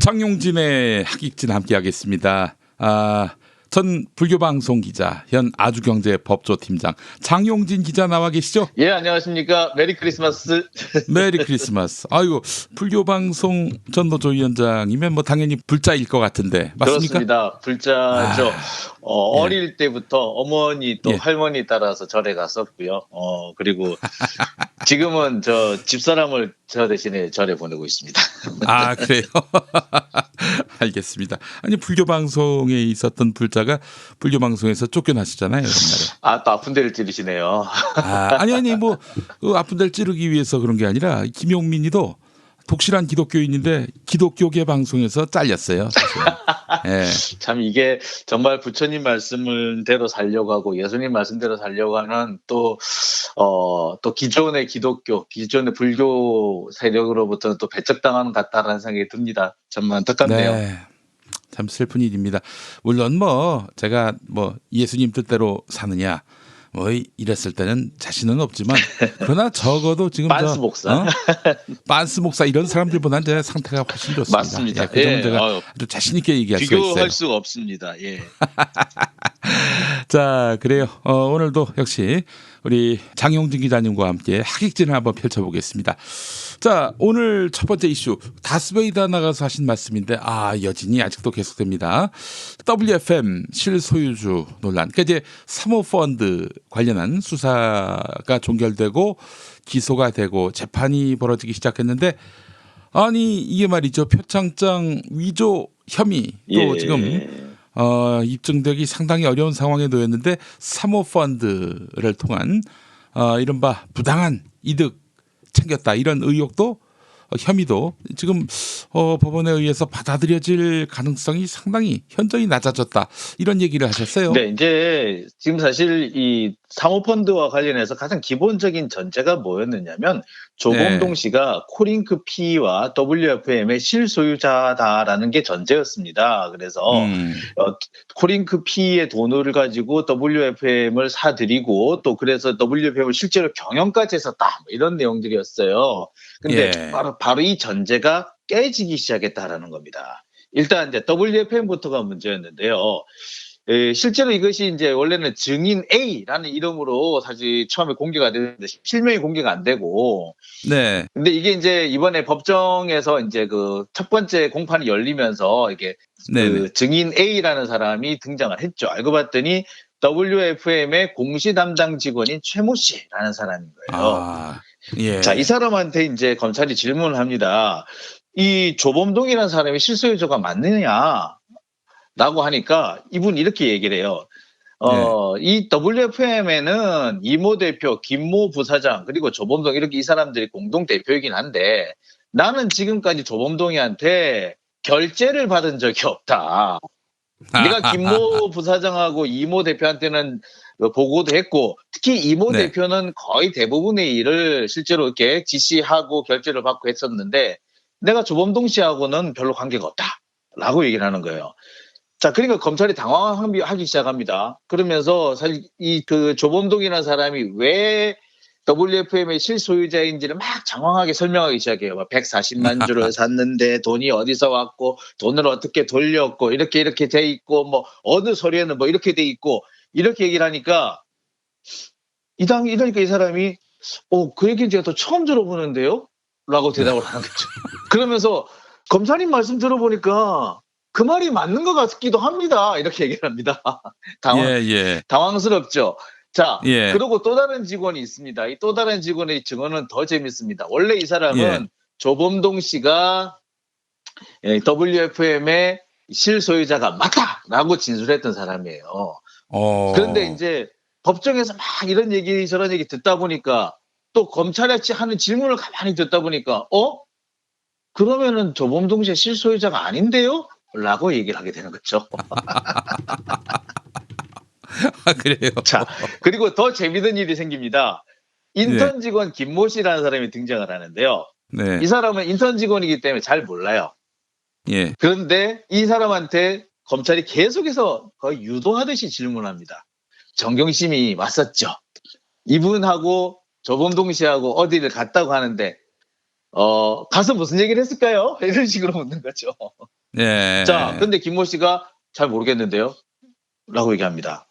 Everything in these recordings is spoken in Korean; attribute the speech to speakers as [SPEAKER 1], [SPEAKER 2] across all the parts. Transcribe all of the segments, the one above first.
[SPEAKER 1] 장용진의 학익진 함께하겠습니다. 전 불교방송 기자, 현 아주경제 법조팀장 장용진 기자 나와 계시죠?
[SPEAKER 2] 예, 안녕하십니까. 메리 크리스마스.
[SPEAKER 1] 메리 크리스마스. 아이고, 불교방송 전노조위원장이면 뭐 당연히 불자일 것 같은데 맞습니까?
[SPEAKER 2] 그렇습니다. 불자죠. 어릴 때부터 어머니 또
[SPEAKER 1] 예.
[SPEAKER 2] 할머니 따라서 절에 갔었고요. 그리고 지금은 저 집사람을 저 대신에 절에 보내고 있습니다.
[SPEAKER 1] 아, 그래요? 알겠습니다. 아니, 불교방송에 있었던 불자가 불교방송에서 쫓겨나시잖아요, 옛날에.
[SPEAKER 2] 또 아픈 데를 찌르시네요.
[SPEAKER 1] 아니, 뭐, 그 아픈 데를 찌르기 위해서 그런 게 아니라, 김용민이도 독실한 기독교인인데, 기독교계 방송에서 잘렸어요, 사실. 예.
[SPEAKER 2] 참 이게 정말 부처님 말씀대로 살려고 하고 예수님 말씀대로 살려고 하는 또 기존의 기독교, 기존의 불교 세력으로부터는 또 배척당하는 것 같다라는 생각이 듭니다. 정말 안타깝네요.
[SPEAKER 1] 네. 참 슬픈 일입니다. 물론 뭐 제가 뭐 예수님 뜻대로 사느냐 뭐 이랬을 때는 자신은 없지만 그러나 적어도 지금
[SPEAKER 2] 빤스 목사.
[SPEAKER 1] 빤스 목사 이런 사람들보다는 제 상태가 훨씬 좋습니다.
[SPEAKER 2] 맞습니다.
[SPEAKER 1] 예, 그 점은
[SPEAKER 2] 예,
[SPEAKER 1] 제가 아주 자신 있게 얘기할 수가 있어요.
[SPEAKER 2] 비교할 수가 없습니다. 예.
[SPEAKER 1] 자, 그래요. 오늘도 역시 우리 장용진 기자님과 함께 학익진을 한번 펼쳐보겠습니다. 자, 오늘 첫 번째 이슈 다스베이다 나가서 하신 말씀인데 여진이 아직도 계속됩니다. WFM 실소유주 논란. 그러니까 이제 사모펀드 관련한 수사가 종결되고 기소가 되고 재판이 벌어지기 시작했는데 아니 이게 말이죠. 표창장 위조 혐의 또 지금 입증되기 상당히 어려운 상황에 놓였는데 사모펀드를 통한 이른바 부당한 이득 챙겼다 이런 의혹도 혐의도 지금 법원에 의해서 받아들여질 가능성이 상당히 현저히 낮아졌다 이런 얘기를 하셨어요.
[SPEAKER 2] 네, 이제 지금 사실 이 사모펀드와 관련해서 가장 기본적인 전제가 뭐였느냐면 조범동 씨가 코링크 P와 WFM의 실소유자다라는 게 전제였습니다. 그래서 코링크 P의 돈을 가지고 WFM을 사들이고 또 그래서 WFM을 실제로 경영까지 했었다 뭐 이런 내용들이었어요. 근데 바로 이 전제가 깨지기 시작했다라는 겁니다. 일단 이제 WFM부터가 문제였는데요. 실제로 이것이 이제 원래는 증인 A라는 이름으로 사실 처음에 공개가 됐는데 실명이 공개가 안 되고.
[SPEAKER 1] 네.
[SPEAKER 2] 근데 이게 이제 이번에 법정에서 이제 그 첫 번째 공판이 열리면서 이게 그 증인 A라는 사람이 등장을 했죠. 알고 봤더니 WFM의 공시 담당 직원인 최모 씨라는 사람인 거예요. 자, 이 사람한테 이제 검찰이 질문을 합니다. 이 조범동이라는 사람이 실소유자가 맞느냐? 라고 하니까 이분이 이렇게 얘기를 해요. 이 WFM에는 이모 대표, 김모 부사장, 그리고 조범동 이렇게 이 사람들이 공동 대표이긴 한데 나는 지금까지 조범동이한테 결제를 받은 적이 없다. 내가 김모 부사장하고 이모 대표한테는 보고도 했고 특히 이모 대표는 거의 대부분의 일을 실제로 이렇게 지시하고 결제를 받고 했었는데 내가 조범동 씨하고는 별로 관계가 없다라고 얘기를 하는 거예요. 자, 그러니까 검찰이 당황하기 시작합니다. 그러면서 사실 이 그 조범동이라는 사람이 왜 WFM의 실소유자인지를 막 장황하게 설명하기 시작해요. 140만 주를 샀는데 돈이 어디서 왔고 돈을 어떻게 돌렸고 이렇게 돼 있고 뭐 어느 서류에는 뭐 이렇게 돼 있고 이렇게 얘기를 하니까 이러니까 이 사람이 그 얘기는 제가 또 처음 들어보는데요? 라고 대답을 하는 거죠. 그러면서 검사님 말씀 들어보니까 그 말이 맞는 것 같기도 합니다. 이렇게 얘기를 합니다. 당황스럽죠. 자, 그리고 또 다른 직원이 있습니다. 이 또 다른 직원의 증언은 더 재밌습니다. 원래 이 사람은 조범동 씨가 WFM의 실소유자가 맞다라고 진술했던 사람이에요. 그런데 이제 법정에서 막 이런 얘기 저런 얘기 듣다 보니까 또 검찰이 하는 질문을 가만히 듣다 보니까 그러면은 조범동 씨의 실소유자가 아닌데요? 라고 얘기를 하게 되는 거죠.
[SPEAKER 1] 그래요?
[SPEAKER 2] 자, 그리고 더 재밌는 일이 생깁니다. 인턴 직원 김모 씨라는 사람이 등장을 하는데요. 이 사람은 인턴 직원이기 때문에 잘 몰라요. 그런데 이 사람한테 검찰이 계속해서 거의 유도하듯이 질문합니다. 정경심이 왔었죠. 이분하고 조범동 씨하고 어디를 갔다고 하는데 가서 무슨 얘기를 했을까요? 이런 식으로 묻는 거죠.
[SPEAKER 1] 네.
[SPEAKER 2] 자, 근데 김모 씨가 잘 모르겠는데요. 라고 얘기합니다.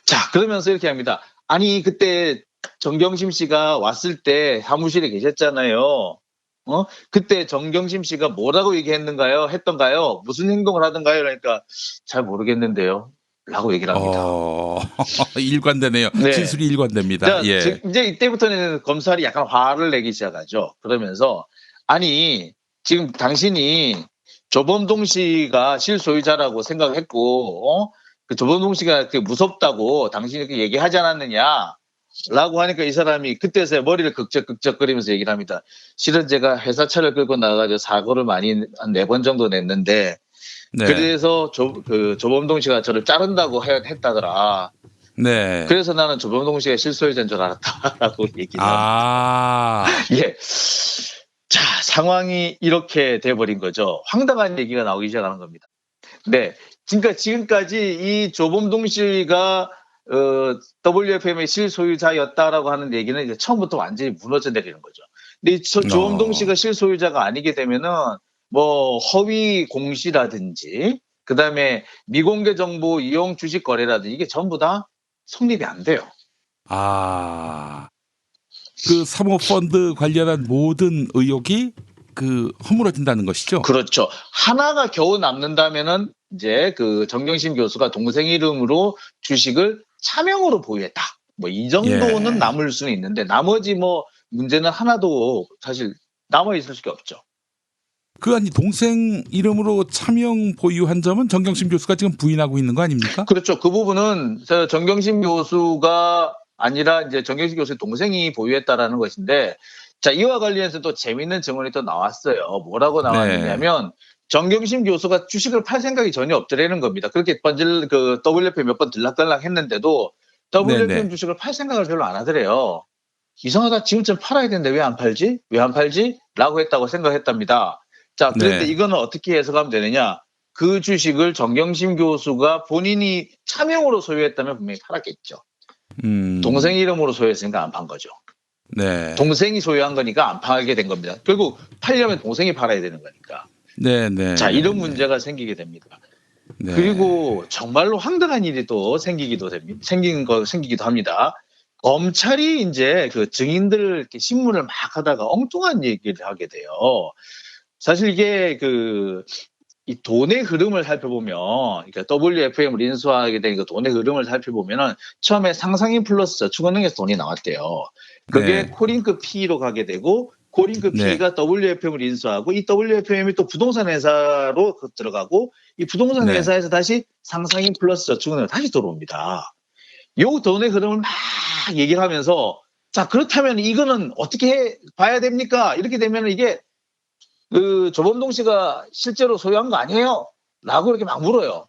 [SPEAKER 2] 자, 그러면서 이렇게 합니다. 아니, 그때 정경심 씨가 왔을 때 사무실에 계셨잖아요. 그때 정경심 씨가 뭐라고 얘기했는가요? 했던가요? 무슨 행동을 하던가요? 그러니까 잘 모르겠는데요. 라고 얘기를 합니다.
[SPEAKER 1] 일관되네요.
[SPEAKER 2] 네.
[SPEAKER 1] 진술이 일관됩니다.
[SPEAKER 2] 자,
[SPEAKER 1] 예.
[SPEAKER 2] 이제 이때부터는 검찰이 약간 화를 내기 시작하죠. 그러면서 아니, 지금 당신이 조범동 씨가 실소유자라고 생각했고, 그 조범동 씨가 그렇게 무섭다고 당신이 그렇게 얘기하지 않았느냐? 라고 하니까 이 사람이 그때서야 머리를 극적극적거리면서 얘기를 합니다. 실은 제가 회사 차를 끌고 나가서 사고를 많이 한 4번 정도 냈는데,
[SPEAKER 1] 네.
[SPEAKER 2] 그래서 조범동 씨가 저를 자른다고 했다더라.
[SPEAKER 1] 네.
[SPEAKER 2] 그래서 나는 조범동 씨가 실소유자인 줄 알았다라고 얘기를 합니다. 예. 자, 상황이 이렇게 돼버린 거죠. 황당한 얘기가 나오기 시작하는 겁니다. 네. 그러니까 지금까지 이 조범동 씨가 WFM의 실소유자였다라고 하는 얘기는 이제 처음부터 완전히 무너져 내리는 거죠. 근데 조범동 씨가 실소유자가 아니게 되면은 뭐 허위 공시라든지 그다음에 미공개 정보 이용 주식 거래라든지 이게 전부 다 성립이 안 돼요.
[SPEAKER 1] 그 사모펀드 관련한 모든 의혹이 허물어진다는 것이죠.
[SPEAKER 2] 그렇죠. 하나가 겨우 남는다면은 이제 그 정경심 교수가 동생 이름으로 주식을 차명으로 보유했다. 뭐 이 정도는 남을 수는 있는데 나머지 뭐 문제는 하나도 사실 남아 있을 수가 없죠.
[SPEAKER 1] 아니 동생 이름으로 차명 보유한 점은 정경심 교수가 지금 부인하고 있는 거 아닙니까?
[SPEAKER 2] 그렇죠. 그 부분은 정경심 교수가 아니라 이제 정경심 교수의 동생이 보유했다라는 것인데, 자, 이와 관련해서 또 재미있는 증언이 또 나왔어요. 뭐라고 나왔느냐면 정경심 교수가 주식을 팔 생각이 전혀 없더라는 겁니다. 그렇게 WFM 몇 번 들락달락 했는데도 WFM 주식을 팔 생각을 별로 안 하더래요. 이상하다. 지금쯤 팔아야 되는데 왜 안 팔지? 왜 안 팔지? 라고 했다고 생각했답니다. 자, 그런데 이거는 어떻게 해석하면 되느냐? 그 주식을 정경심 교수가 본인이 차명으로 소유했다면 분명히 팔았겠죠. 동생 이름으로 소유했으니까 안 판 거죠.
[SPEAKER 1] 네.
[SPEAKER 2] 동생이 소유한 거니까 안 팔게 된 겁니다. 결국 팔려면 동생이 팔아야 되는 거니까. 자, 이런 문제가 생기게 됩니다. 그리고 정말로 황당한 일이 또 생기기도 합니다. 검찰이 이제 그 증인들 이렇게 신문을 막 하다가 엉뚱한 얘기를 하게 돼요. 사실 이게 이 돈의 흐름을 살펴보면, 그러니까 WFM을 인수하게 된 그 돈의 흐름을 살펴보면은 처음에 상상인 플러스 저축은행에서 돈이 나왔대요. 그게 코링크 P로 가게 되고, 코링크 P가 WFM을 인수하고, 이 WFM이 또 부동산 회사로 들어가고, 이 부동산 회사에서 다시 상상인 플러스 저축은행으로 다시 들어옵니다. 요 돈의 흐름을 막 얘기를 하면서, 자, 그렇다면 이거는 어떻게 봐야 됩니까? 이렇게 되면 이게 조범동 씨가 실제로 소유한 거 아니에요? 라고 이렇게 막 물어요.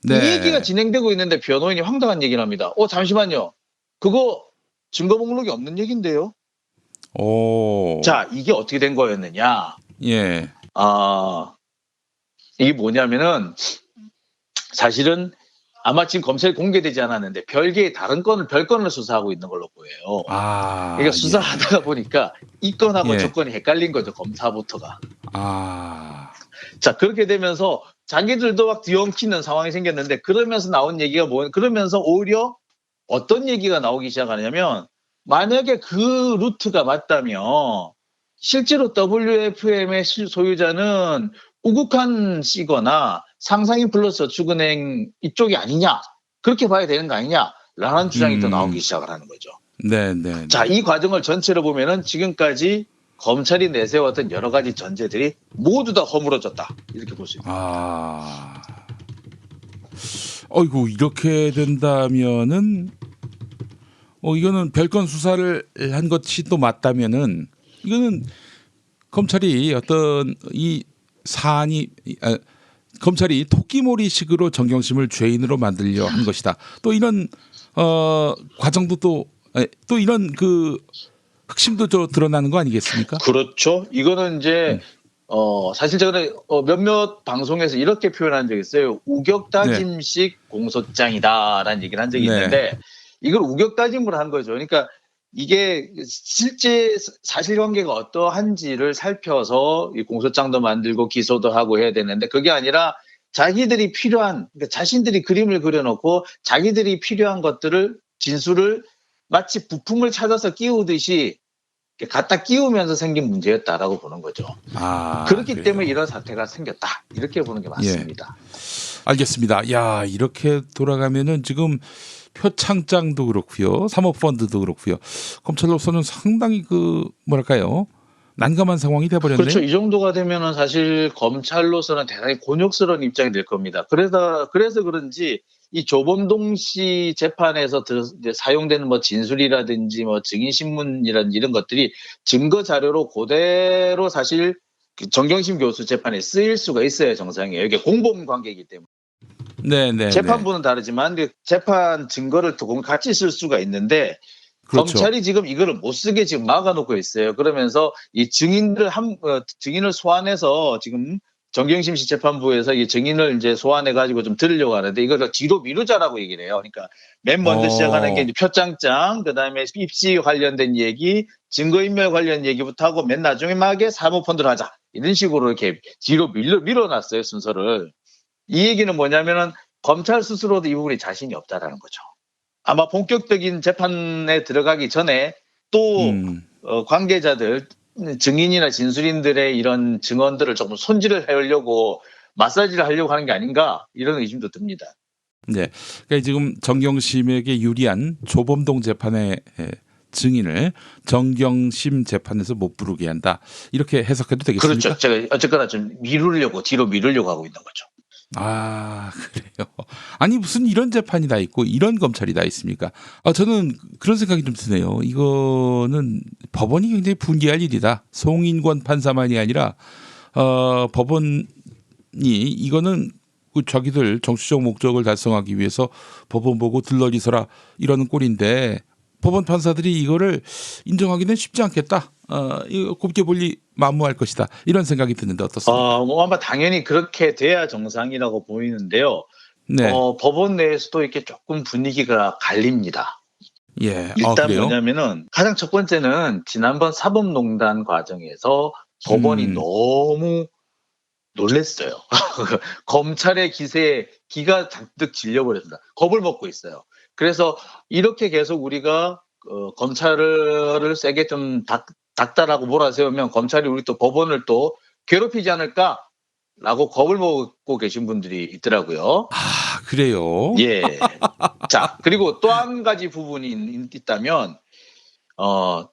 [SPEAKER 2] 이 얘기가 진행되고 있는데 변호인이 황당한 얘기를 합니다. 잠시만요. 그거 증거 목록이 없는 얘기인데요. 자, 이게 어떻게 된 거였느냐? 이게 뭐냐면은 사실은 아마 지금 검찰이 공개되지 않았는데 별개의 별건을 수사하고 있는 걸로 보여요. 그러니까 수사하다가 보니까 이 건하고 저 건이 헷갈린 거죠. 검사부터가. 자, 그렇게 되면서 자기들도 막 뒤엉키는 상황이 생겼는데, 그러면서 나온 얘기가 그러면서 오히려 어떤 얘기가 나오기 시작하냐면, 만약에 그 루트가 맞다면 실제로 WFM의 소유자는 우국한 씨거나 상상인 플러스 저축은행 이쪽이 아니냐, 그렇게 봐야 되는 거 아니냐라는 주장이 또 나오기 시작을 하는 거죠. 자, 이 과정을 전체로 보면은 지금까지 검찰이 내세웠던 여러 가지 전제들이 모두 다 허물어졌다, 이렇게 볼 수 있습니다.
[SPEAKER 1] 어이구, 이렇게 된다면은 이거는 별건 수사를 한 것이 또 맞다면은 이거는 검찰이 어떤 이 사안이 검찰이 토끼몰이식으로 정경심을 죄인으로 만들려 한 것이다. 또 이런 과정도 또 이런 핵심도 드러나는 거 아니겠습니까?
[SPEAKER 2] 그렇죠. 이거는 이제 사실 제가 몇몇 방송에서 이렇게 표현한 적이 있어요. 우격다짐식 공소장이다라는 얘기를 한 적이 있는데, 이걸 우격다짐으로 한 거죠. 그러니까 이게 실제 사실관계가 어떠한지를 살펴서 이 공소장도 만들고 기소도 하고 해야 되는데 그게 아니라 자기들이 필요한 그러니까 자신들이 그림을 그려놓고 자기들이 필요한 것들을 진술을 마치 부품을 찾아서 끼우듯이 갖다 끼우면서 생긴 문제였다라고 보는 거죠. 그렇기
[SPEAKER 1] 그래요.
[SPEAKER 2] 때문에 이런 사태가 생겼다. 이렇게 보는 게
[SPEAKER 1] 예.
[SPEAKER 2] 맞습니다.
[SPEAKER 1] 알겠습니다. 야, 이렇게 돌아가면은 지금 표창장도 그렇고요. 사모펀드도 그렇고요. 검찰로서는 상당히 뭐랄까요? 난감한 상황이 돼 버렸네요.
[SPEAKER 2] 그렇죠. 이 정도가 되면은 사실 검찰로서는 대단히 곤욕스러운 입장이 될 겁니다. 그래서 그런지 이 조범동 씨 재판에서 이제 사용되는 뭐 진술이라든지 뭐 증인 신문이라든지 이런 것들이 증거 자료로 그대로 사실 그 정경심 교수 재판에 쓰일 수가 있어야 정상이에요. 이게 공범 관계이기 때문에.
[SPEAKER 1] 네.
[SPEAKER 2] 재판부는 다르지만 재판 증거를 두고 같이 쓸 수가 있는데
[SPEAKER 1] 그렇죠.
[SPEAKER 2] 검찰이 지금 이거를 못 쓰게 지금 막아놓고 있어요. 그러면서 이 증인을 소환해서 지금 정경심 씨 재판부에서 이 증인을 이제 소환해 가지고 좀 들으려고 하는데 이걸 뒤로 미루자라고 얘기를 해요. 그러니까 맨 먼저 시작하는 게 이제 표창장, 그다음에 입시 관련된 얘기, 증거인멸 관련 얘기부터 하고 맨 나중에 막에 사모펀드를 하자. 이런 식으로 이렇게 뒤로 밀어놨어요, 순서를. 이 얘기는 뭐냐면은 검찰 스스로도 이 부분에 자신이 없다라는 거죠. 아마 본격적인 재판에 들어가기 전에 또 관계자들, 증인이나 진술인들의 이런 증언들을 조금 손질을 하려고 마사지를 하려고 하는 게 아닌가 이런 의심도 듭니다.
[SPEAKER 1] 네. 그러니까 지금 정경심에게 유리한 조범동 재판의 증인을 정경심 재판에서 못 부르게 한다. 이렇게 해석해도 되겠습니까?
[SPEAKER 2] 그렇죠. 제가 어쨌거나 좀 뒤로 미루려고 하고 있는 거죠.
[SPEAKER 1] 그래요. 아니 무슨 이런 재판이 다 있고 이런 검찰이 다 있습니까? 저는 그런 생각이 좀 드네요. 이거는 법원이 굉장히 분개할 일이다. 송인권 판사만이 아니라 법원이 이거는 자기들 정치적 목적을 달성하기 위해서 법원 보고 들러리서라 이러는 꼴인데 법원 판사들이 이거를 인정하기는 쉽지 않겠다. 이거 곱게 볼리 만무할 것이다. 이런 생각이 드는데 어떻습니까?
[SPEAKER 2] 뭐 아마 당연히 그렇게 돼야 정상이라고 보이는데요.
[SPEAKER 1] 네.
[SPEAKER 2] 법원 내에서도 이렇게 조금 분위기가 갈립니다.
[SPEAKER 1] 예.
[SPEAKER 2] 일단
[SPEAKER 1] 그래요?
[SPEAKER 2] 뭐냐면은 가장 첫 번째는 지난번 사법농단 과정에서 법원이 너무 놀랬어요. 검찰의 기가 잔뜩 질려버렸습니다. 겁을 먹고 있어요. 그래서 이렇게 계속 우리가 검찰을 세게 좀 닥달하고 몰아세우면 검찰이 우리 또 법원을 또 괴롭히지 않을까라고 겁을 먹고 계신 분들이 있더라고요.
[SPEAKER 1] 그래요?
[SPEAKER 2] 예. 자, 그리고 또 한 가지 부분이 있다면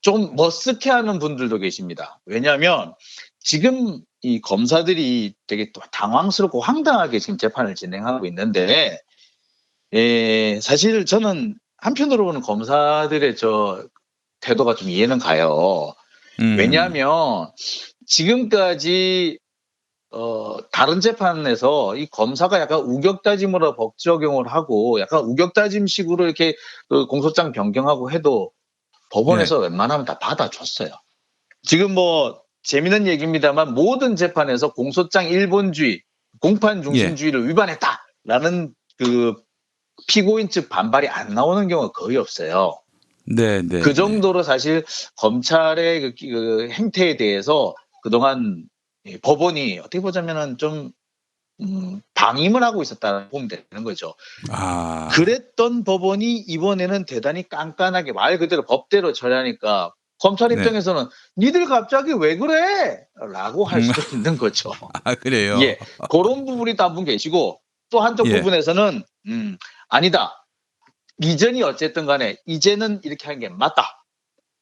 [SPEAKER 2] 좀 머쓱해하는 분들도 계십니다. 왜냐하면 지금 이 검사들이 되게 또 당황스럽고 황당하게 지금 재판을 진행하고 있는데, 사실 저는 한편으로는 검사들의 태도가 좀 이해는 가요. 왜냐하면 지금까지 다른 재판에서 이 검사가 약간 우격다짐으로 법 적용을 하고 약간 우격다짐식으로 이렇게 공소장 변경하고 해도 법원에서 웬만하면 다 받아줬어요. 지금 뭐 재미있는 얘기입니다만 모든 재판에서 공소장 일본주의, 공판 중심주의를 위반했다라는 피고인 측 반발이 안 나오는 경우가 거의 없어요.
[SPEAKER 1] 네.
[SPEAKER 2] 그 정도로 사실 검찰의 그 행태에 대해서 그동안 법원이 어떻게 보자면은 좀 방임을 하고 있었다고 보면 되는 거죠. 그랬던 법원이 이번에는 대단히 깐깐하게 말 그대로 법대로 처리하니까 검찰 입장에서는 니들 갑자기 왜 그래? 라고 할 수도 있는 거죠.
[SPEAKER 1] 그래요?
[SPEAKER 2] 예. 그런 부분이 또 한 분 계시고 또 한쪽 부분에서는 아니다. 이전이 어쨌든 간에 이제는 이렇게 하는 게 맞다.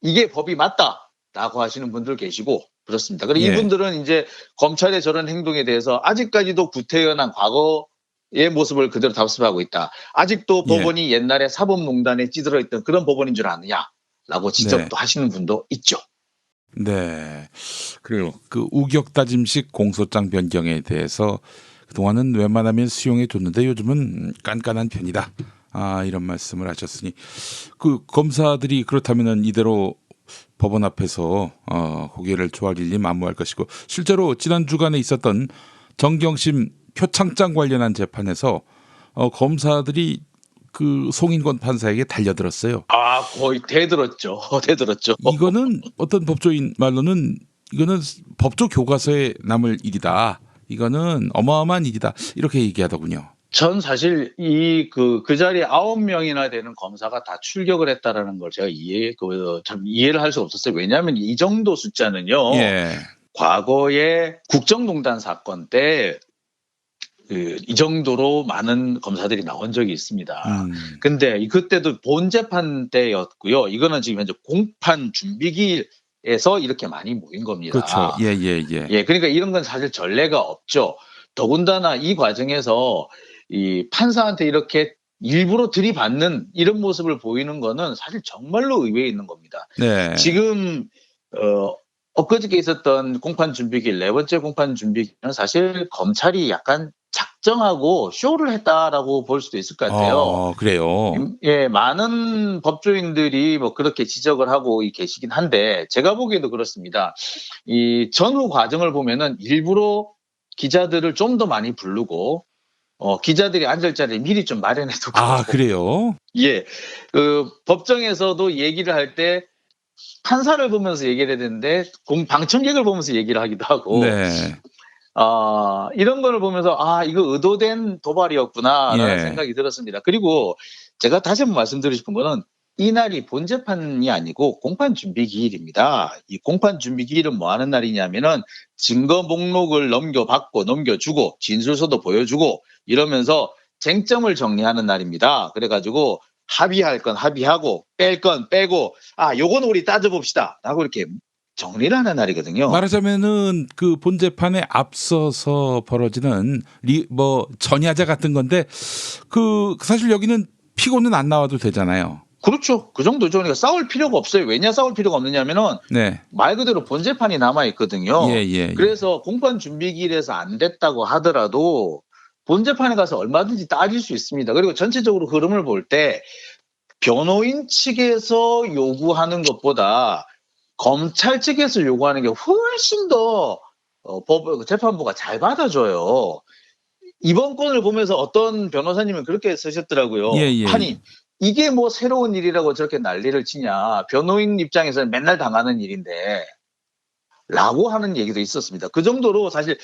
[SPEAKER 2] 이게 법이 맞다. 라고 하시는 분들 계시고 그렇습니다. 그리고 이분들은 이제 검찰의 저런 행동에 대해서 아직까지도 구태연한 과거의 모습을 그대로 답습하고 있다. 아직도 법원이 옛날에 사법농단에 찌들어 있던 그런 법원인 줄 아느냐라고 지적도 하시는 분도 있죠.
[SPEAKER 1] 네. 그래요. 그 우격다짐식 공소장 변경에 대해서 그동안은 웬만하면 수용해 줬는데 요즘은 깐깐한 편이다. 이런 말씀을 하셨으니 그 검사들이 그렇다면은 이대로 법원 앞에서 고개를 조아릴리 만무할 것이고 실제로 지난 주간에 있었던 정경심 표창장 관련한 재판에서 검사들이 그 송인권 판사에게 달려들었어요.
[SPEAKER 2] 아, 거의 대들었죠. 대들었죠.
[SPEAKER 1] 이거는 어떤 법조인 말로는 이거는 법조 교과서에 남을 일이다. 이거는 어마어마한 일이다. 이렇게 얘기하더군요.
[SPEAKER 2] 전 사실 그 자리에 9명이나 되는 검사가 다 출격을 했다라는 걸 제가 참 이해를 할 수가 없었어요. 왜냐하면 이 정도 숫자는요.
[SPEAKER 1] 예.
[SPEAKER 2] 과거에 국정농단 사건 때 이 정도로 많은 검사들이 나온 적이 있습니다. 근데 그때도 본 재판 때였고요. 이거는 지금 현재 공판 준비기에서 이렇게 많이 모인 겁니다.
[SPEAKER 1] 그렇죠. 예.
[SPEAKER 2] 예, 그러니까 이런 건 사실 전례가 없죠. 더군다나 이 과정에서 이 판사한테 이렇게 일부러 들이받는 이런 모습을 보이는 거는 사실 정말로 의외에 있는 겁니다.
[SPEAKER 1] 네.
[SPEAKER 2] 지금 엊그저께 있었던 공판 준비기 4번째 공판 준비기는 사실 검찰이 약간 작정하고 쇼를 했다라고 볼 수도 있을 것 같아요.
[SPEAKER 1] 그래요.
[SPEAKER 2] 예, 많은 법조인들이 뭐 그렇게 지적을 하고 계시긴 한데 제가 보기에도 그렇습니다. 이 전후 과정을 보면은 일부러 기자들을 좀 더 많이 부르고 기자들이 앉을 자리를 미리 좀 마련해 두고.
[SPEAKER 1] 그래요?
[SPEAKER 2] 예, 그 법정에서도 얘기를 할 때 판사를 보면서 얘기를 해야 되는데 방청객을 보면서 얘기를 하기도 하고.
[SPEAKER 1] 네.
[SPEAKER 2] 이런 거를 보면서 이거 의도된 도발이었구나라는
[SPEAKER 1] 예.
[SPEAKER 2] 생각이 들었습니다. 그리고 제가 다시 한번 말씀드리고 싶은 거는 이날이 본재판이 아니고 공판 준비 기일입니다. 이 공판 준비 기일은 뭐 하는 날이냐면은 증거 목록을 넘겨받고 넘겨주고 진술서도 보여주고 이러면서 쟁점을 정리하는 날입니다. 그래가지고 합의할 건 합의하고 뺄 건 빼고 요거는 우리 따져봅시다 라고 이렇게 정리를 하는 날이거든요.
[SPEAKER 1] 말하자면은 그 본재판에 앞서서 벌어지는 전야제 같은 건데 그 사실 여기는 피고는 안 나와도 되잖아요.
[SPEAKER 2] 그렇죠. 그 정도죠. 그러니까 싸울 필요가 없어요. 왜냐 싸울 필요가 없느냐면은
[SPEAKER 1] 네.
[SPEAKER 2] 말 그대로 본재판이 남아 있거든요.
[SPEAKER 1] 예.
[SPEAKER 2] 그래서 공판 준비기일에서 안 됐다고 하더라도 본재판에 가서 얼마든지 따질 수 있습니다. 그리고 전체적으로 흐름을 볼 때 변호인 측에서 요구하는 것보다 검찰 측에서 요구하는 게 훨씬 더 재판부가 잘 받아줘요. 이번 건을 보면서 어떤 변호사님은 그렇게 쓰셨더라고요.
[SPEAKER 1] 예.
[SPEAKER 2] 아니 이게 뭐 새로운 일이라고 저렇게 난리를 치냐. 변호인 입장에서는 맨날 당하는 일인데 라고 하는 얘기도 있었습니다. 그 정도로 사실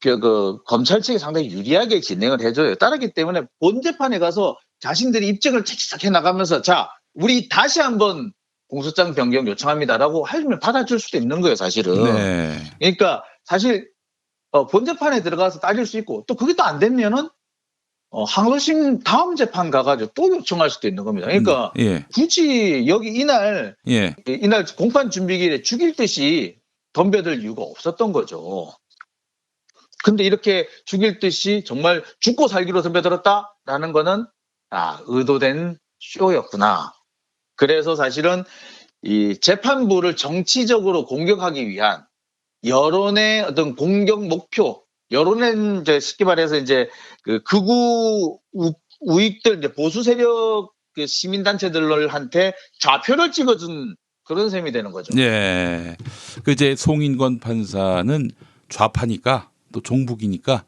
[SPEAKER 2] 그 검찰 측이 상당히 유리하게 진행을 해줘요. 따르기 때문에 본재판에 가서 자신들이 입증을 착착 해나가면서 자 우리 다시 한번 공소장 변경 요청합니다라고 하면 받아줄 수도 있는 거예요, 사실은.
[SPEAKER 1] 네.
[SPEAKER 2] 그러니까 사실 본재판에 들어가서 따질 수 있고 또 그게 또 안 되면은 항소심 다음 재판 가가지고 또 요청할 수도 있는 겁니다. 그러니까
[SPEAKER 1] 예.
[SPEAKER 2] 굳이 여기 이날 공판 준비기일에 죽일 듯이 덤벼들 이유가 없었던 거죠. 근데 이렇게 죽일 듯이 정말 죽고 살기로 덤벼들었다라는 거는 의도된 쇼였구나. 그래서 사실은 이 재판부를 정치적으로 공격하기 위한 여론의 어떤 공격 목표, 여론은 이제 쉽게 말해서 이제 그 극우 우익들 이제 보수 세력 그 시민단체들한테 좌표를 찍어준 그런 셈이 되는 거죠.
[SPEAKER 1] 네. 그 이제 송인권 판사는 좌파니까 또 종북이니까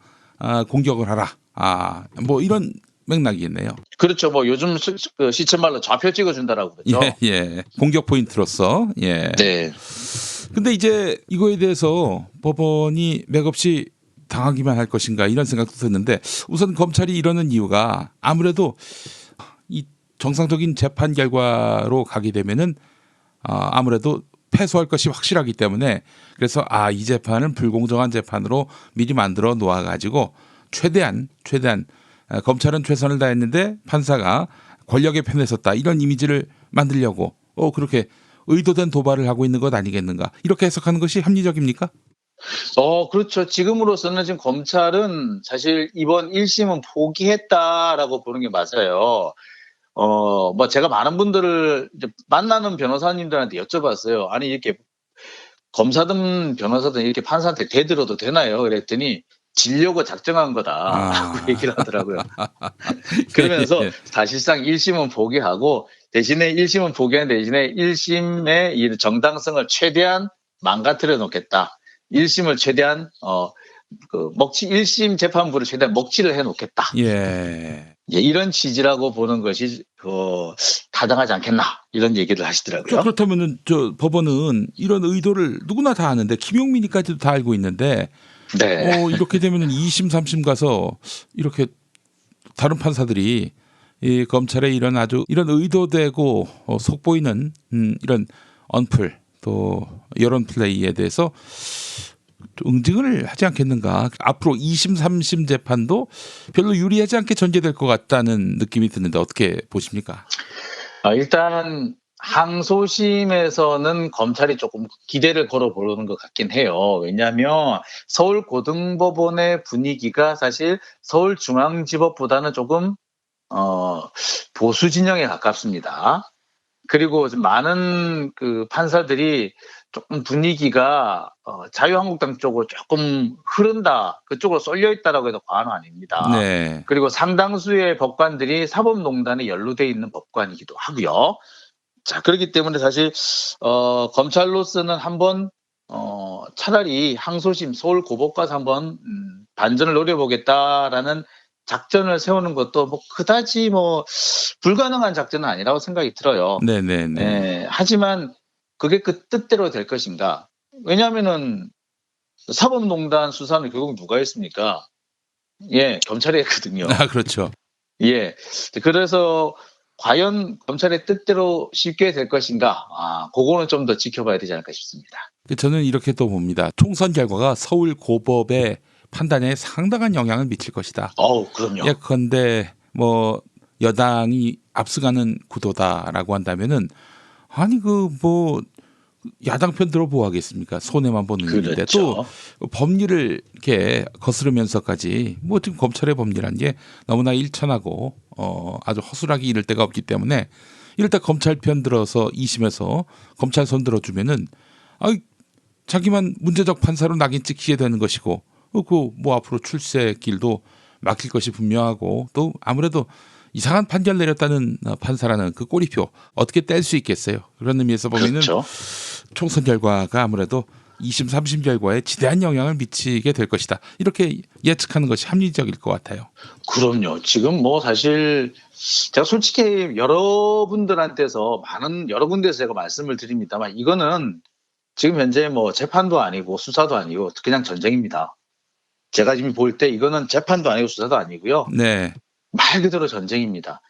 [SPEAKER 1] 공격을 하라. 뭐 이런 맥락이겠네요.
[SPEAKER 2] 그렇죠. 뭐 요즘 그 시쳇말로 좌표 찍어준다라고 그러죠.
[SPEAKER 1] 예. 공격 포인트로서. 예.
[SPEAKER 2] 네.
[SPEAKER 1] 근데 이제 이거에 대해서 법원이 맥없이 당하기만 할 것인가 이런 생각도 드는데 우선 검찰이 이러는 이유가 아무래도 이 정상적인 재판 결과로 가게 되면은 아무래도 패소할 것이 확실하기 때문에 그래서 이 재판은 불공정한 재판으로 미리 만들어 놓아 가지고 최대한 검찰은 최선을 다했는데 판사가 권력의 편에 섰다 이런 이미지를 만들려고 그렇게 의도된 도발을 하고 있는 것 아니겠는가 이렇게 해석하는 것이 합리적입니까?
[SPEAKER 2] 그렇죠. 지금으로서는 지금 검찰은 사실 이번 1심은 포기했다라고 보는 게 맞아요. 뭐 제가 많은 분들을 이제 만나는 변호사님들한테 여쭤봤어요. 아니 이렇게 검사든 변호사든 이렇게 판사한테 대들어도 되나요? 그랬더니 지려고 작정한 거다라고 얘기를 하더라고요. 그러면서 사실상 1심은 포기하고 대신에 1심은 포기한 대신에 1심의 이 정당성을 최대한 망가뜨려 놓겠다. 1심을 최대한 1심 재판부를 최대한 먹칠을 해 놓겠다.
[SPEAKER 1] 예.
[SPEAKER 2] 예, 이런 취지라고 보는 것이 타당하지 않겠나 이런 얘기를
[SPEAKER 1] 자,
[SPEAKER 2] 하시더라고요.
[SPEAKER 1] 그렇다면은 저 법원은 이런 의도를 누구나 다 아는데 김용민이까지도 다 알고 있는데
[SPEAKER 2] 네.
[SPEAKER 1] 이렇게 되면은 2심, 3심 가서 이렇게 다른 판사들이 이 검찰의 이런 아주 이런 의도되고 속보이는 이런 언플 또 여론 플레이에 대해서 좀 응징을 하지 않겠는가. 앞으로 2심, 3심 재판도 별로 유리하지 않게 전개될 것 같다는 느낌이 드는데 어떻게 보십니까?
[SPEAKER 2] 일단 항소심에서는 검찰이 조금 기대를 걸어보는 것 같긴 해요. 왜냐하면 서울고등법원의 분위기가 사실 서울중앙지법보다는 조금 보수 진영에 가깝습니다. 그리고 많은 그 판사들이 조금 분위기가 자유한국당 쪽으로 조금 흐른다, 그쪽으로 쏠려 있다라고 해도 과언은 아닙니다.
[SPEAKER 1] 네.
[SPEAKER 2] 그리고 상당수의 법관들이 사법농단에 연루돼 있는 법관이기도 하고요. 자, 그렇기 때문에 사실 검찰로서는 한번 차라리 항소심 서울고법 가서 한번 반전을 노려보겠다라는 작전을 세우는 것도 뭐 그다지 뭐 불가능한 작전은 아니라고 생각이 들어요.
[SPEAKER 1] 네네네.
[SPEAKER 2] 예, 하지만 그게 그 뜻대로 될 것인가? 왜냐하면은 사법농단 수사는 결국 누가 했습니까? 예, 검찰이 했거든요.
[SPEAKER 1] 아, 그렇죠.
[SPEAKER 2] 예, 그래서 과연 검찰의 뜻대로 쉽게 될 것인가? 그거는 좀 더 지켜봐야 되지 않을까 싶습니다.
[SPEAKER 1] 저는 이렇게 또 봅니다. 총선 결과가 서울 고법의 판단에 상당한 영향을 미칠 것이다.
[SPEAKER 2] 그럼요.
[SPEAKER 1] 예컨대 뭐 여당이 앞서가는 구도다라고 한다면은 아니 그 뭐 야당 편 들어보고 하겠습니까? 손해만 보는 일인데 또
[SPEAKER 2] 그렇죠.
[SPEAKER 1] 법리를 이렇게 거스르면서까지 뭐 지금 검찰의 법리란 게 너무나 일천하고 아주 허술하게 이를 데가 없기 때문에 이럴 때 검찰 편 들어서 2심에서 검찰 손 들어주면은 자기만 문제적 판사로 낙인 찍히게 되는 것이고 그 뭐 앞으로 출세 길도 막힐 것이 분명하고 또 아무래도 이상한 판결 내렸다는 판사라는 그 꼬리표 어떻게 뗄 수 있겠어요. 그런 의미에서 보면은
[SPEAKER 2] 그렇죠.
[SPEAKER 1] 총선 결과가 아무래도 2심, 3심 결과에 지대한 영향을 미치게 될 것이다. 이렇게 예측하는 것이 합리적일 것 같아요.
[SPEAKER 2] 그럼요. 지금 뭐 사실 제가 솔직히 여러분들한테서 여러 군데에서 제가 말씀을 드립니다만 이거는 지금 현재 뭐 재판도 아니고 수사도 아니고 그냥 전쟁입니다. 제가 지금 볼 때 이거는 재판도 아니고 수사도 아니고요.
[SPEAKER 1] 네.
[SPEAKER 2] 말 그대로 전쟁입니다.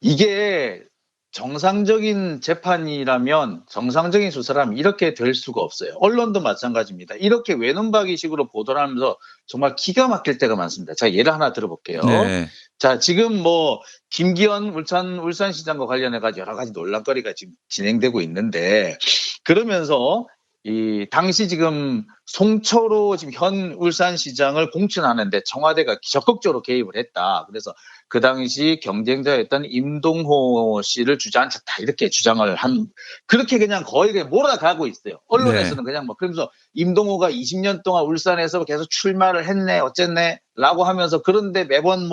[SPEAKER 2] 이게 정상적인 재판이라면 정상적인 수사라면 이렇게 될 수가 없어요. 언론도 마찬가지입니다. 이렇게 외눈박이식으로 보도를 하면서 정말 기가 막힐 때가 많습니다. 자, 예를 하나 들어볼게요.
[SPEAKER 1] 네.
[SPEAKER 2] 자, 지금 뭐 김기현 울산시장과 관련해 가지고 여러 가지 논란거리가 지금 진행되고 있는데 그러면서 이 당시 지금 송철호 지금 현 울산시장을 공천하는데 청와대가 적극적으로 개입을 했다. 그래서 그 당시 경쟁자였던 임동호 씨를 주저앉혔다 이렇게 주장을 그렇게 그냥 거의 그냥 몰아가고 있어요. 언론에서는 그냥 뭐 그러면서 임동호가 20년 동안 울산에서 계속 출마를 했네 어쨌네라고 하면서 그런데 매번